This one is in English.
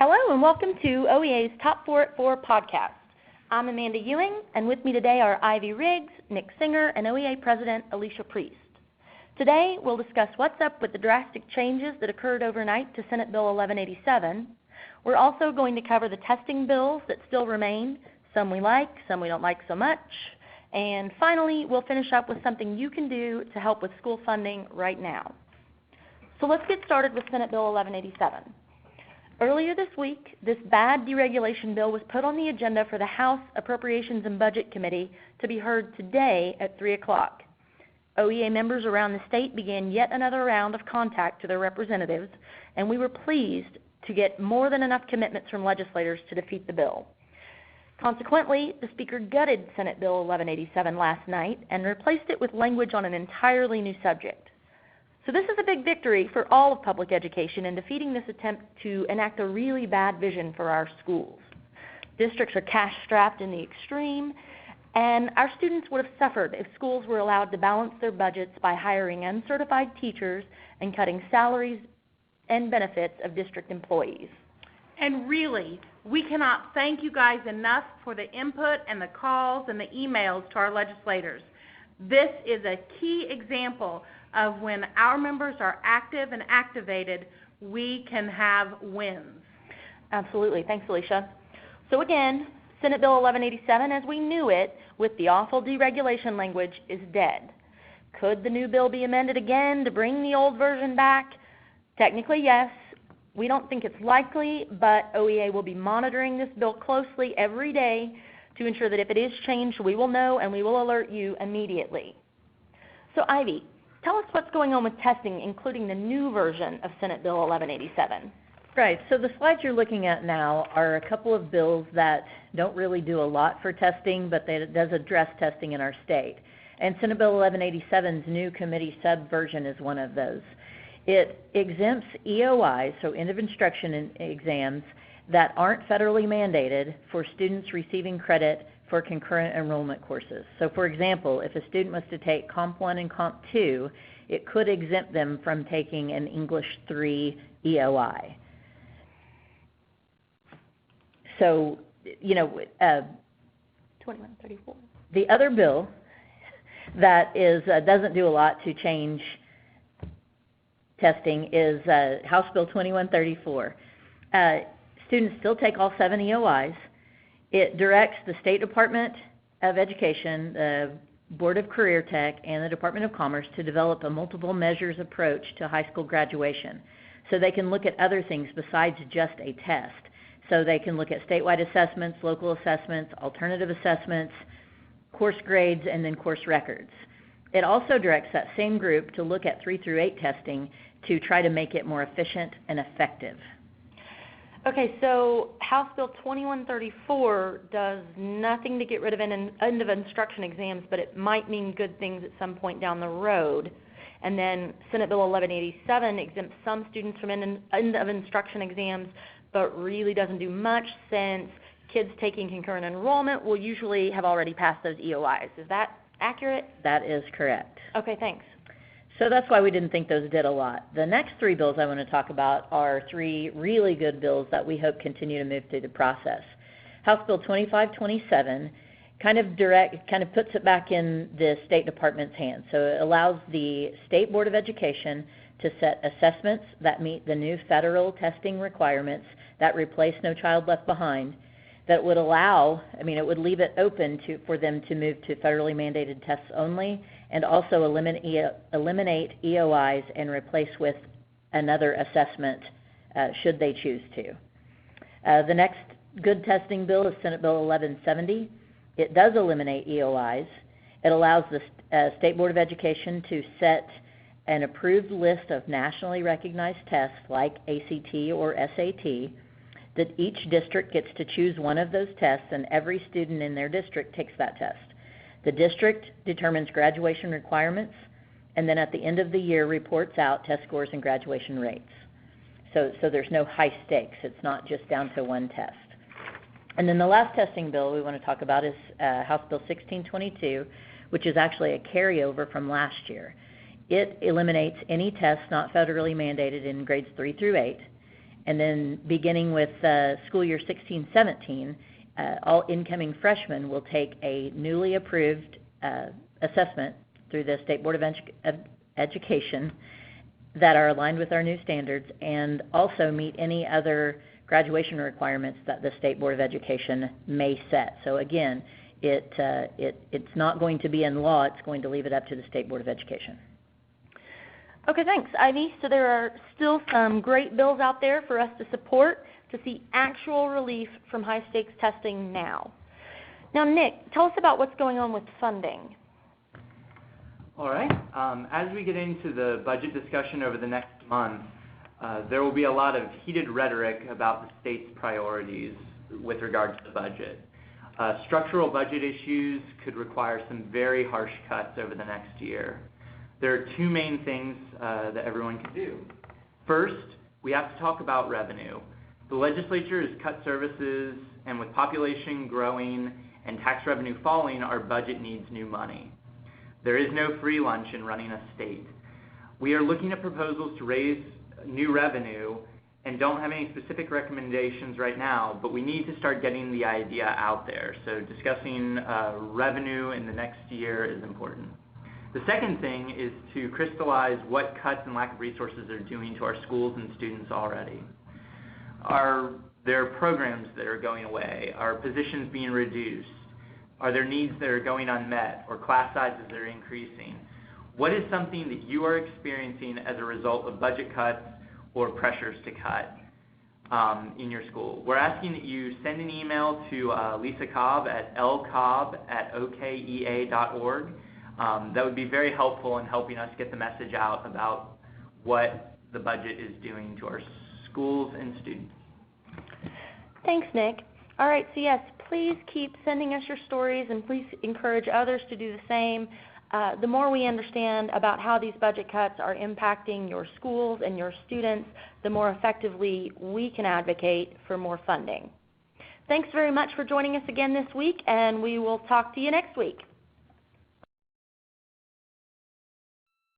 Hello and welcome to OEA's Top 4 at 4 podcast. I'm Amanda Ewing, and with me today are Ivy Riggs, Nick Singer, and OEA President Alicia Priest. Today we'll discuss what's up with the drastic changes that occurred overnight to Senate Bill 1187. We're also going to cover the testing bills that still remain, some we like, some we don't like so much. And finally, we'll finish up with something you can do to help with school funding right now. So let's get started with Senate Bill 1187. Earlier this week, this bad deregulation bill was put on the agenda for the House Appropriations and Budget Committee to be heard today at 3 o'clock. OEA members around the state began yet another round of contact to their representatives, and we were pleased to get more than enough commitments from legislators to defeat the bill. Consequently, the Speaker gutted Senate Bill 1187 last night and replaced it with language on an entirely new subject. So this is a big victory for all of public education in defeating this attempt to enact a really bad vision for our schools. Districts are cash-strapped in the extreme, and our students would have suffered if schools were allowed to balance their budgets by hiring uncertified teachers and cutting salaries and benefits of district employees. And really, we cannot thank you guys enough for the input and the calls and the emails to our legislators. This is a key example of when our members are active and activated, we can have wins. Absolutely. Thanks, Alicia. So again, Senate Bill 1187, as we knew it, with the awful deregulation language, is dead. Could the new bill be amended again to bring the old version back? Technically, yes. We don't think it's likely, but OEA will be monitoring this bill closely every day to ensure that if it is changed, we will know and we will alert you immediately. So Ivy, tell us what's going on with testing, including the new version of Senate Bill 1187. Right. So the slides you're looking at now are a couple of bills that don't really do a lot for testing, but it does address testing in our state. And Senate Bill 1187's new committee subversion is one of those. It exempts EOIs, so end of instruction exams, that aren't federally mandated for students receiving credit for concurrent enrollment courses. So for example, if a student was to take Comp 1 and Comp 2, it could exempt them from taking an English 3 EOI. So, 2134. The other bill that doesn't do a lot to change testing is House Bill 2134. Students still take all 7 EOIs. It directs the State Department of Education, the Board of Career Tech, and the Department of Commerce to develop a multiple measures approach to high school graduation. So they can look at other things besides just a test. So they can look at statewide assessments, local assessments, alternative assessments, course grades, and then course records. It also directs that same group to look at 3 through 8 testing to try to make it more efficient and effective. Okay, so House Bill 2134 does nothing to get rid of end of instruction exams, but it might mean good things at some point down the road. And then Senate Bill 1187 exempts some students from end of instruction exams, but really doesn't do much since kids taking concurrent enrollment will usually have already passed those EOIs. Is that accurate? That is correct. Okay, thanks. So that's why we didn't think those did a lot. The next 3 bills I want to talk about are 3 really good bills that we hope continue to move through the process. House Bill 2527 kind of puts it back in the State Department's hands. So it allows the State Board of Education to set assessments that meet the new federal testing requirements that replace No Child Left Behind, that would allow, it would leave it open for them to move to federally mandated tests only, and also eliminate EOIs and replace with another assessment should they choose to. The next good testing bill is Senate Bill 1170. It does eliminate EOIs. It allows the State Board of Education to set an approved list of nationally recognized tests like ACT or SAT, that each district gets to choose one of those tests, and every student in their district takes that test. The district determines graduation requirements, and then at the end of the year reports out test scores and graduation rates. So there's no high stakes. It's not just down to one test. And then the last testing bill we want to talk about is House Bill 1622, which is actually a carryover from last year. It eliminates any tests not federally mandated in grades 3 through 8, And then beginning with school year 16-17, all incoming freshmen will take a newly approved assessment through the State Board of Education that are aligned with our new standards and also meet any other graduation requirements that the State Board of Education may set. So again, it's not going to be in law, it's going to leave it up to the State Board of Education. Okay, thanks, Ivy. So there are still some great bills out there for us to support to see actual relief from high-stakes testing now. Now, Nick, tell us about what's going on with funding. All right. As we get into the budget discussion over the next month, there will be a lot of heated rhetoric about the state's priorities with regard to the budget. Structural budget issues could require some very harsh cuts over the next year. There are two main things that everyone can do. First, we have to talk about revenue. The legislature has cut services, and with population growing and tax revenue falling, our budget needs new money. There is no free lunch in running a state. We are looking at proposals to raise new revenue and don't have any specific recommendations right now, but we need to start getting the idea out there. So discussing revenue in the next year is important. The second thing is to crystallize what cuts and lack of resources are doing to our schools and students already. Are there programs that are going away? Are positions being reduced? Are there needs that are going unmet or class sizes that are increasing? What is something that you are experiencing as a result of budget cuts or pressures to cut in your school? We're asking that you send an email to Lisa Cobb at lcobb@okea.org. That would be very helpful in helping us get the message out about what the budget is doing to our schools and students. Thanks, Nick. All right, so yes, please keep sending us your stories and please encourage others to do the same. The more we understand about how these budget cuts are impacting your schools and your students, the more effectively we can advocate for more funding. Thanks very much for joining us again this week, and we will talk to you next week.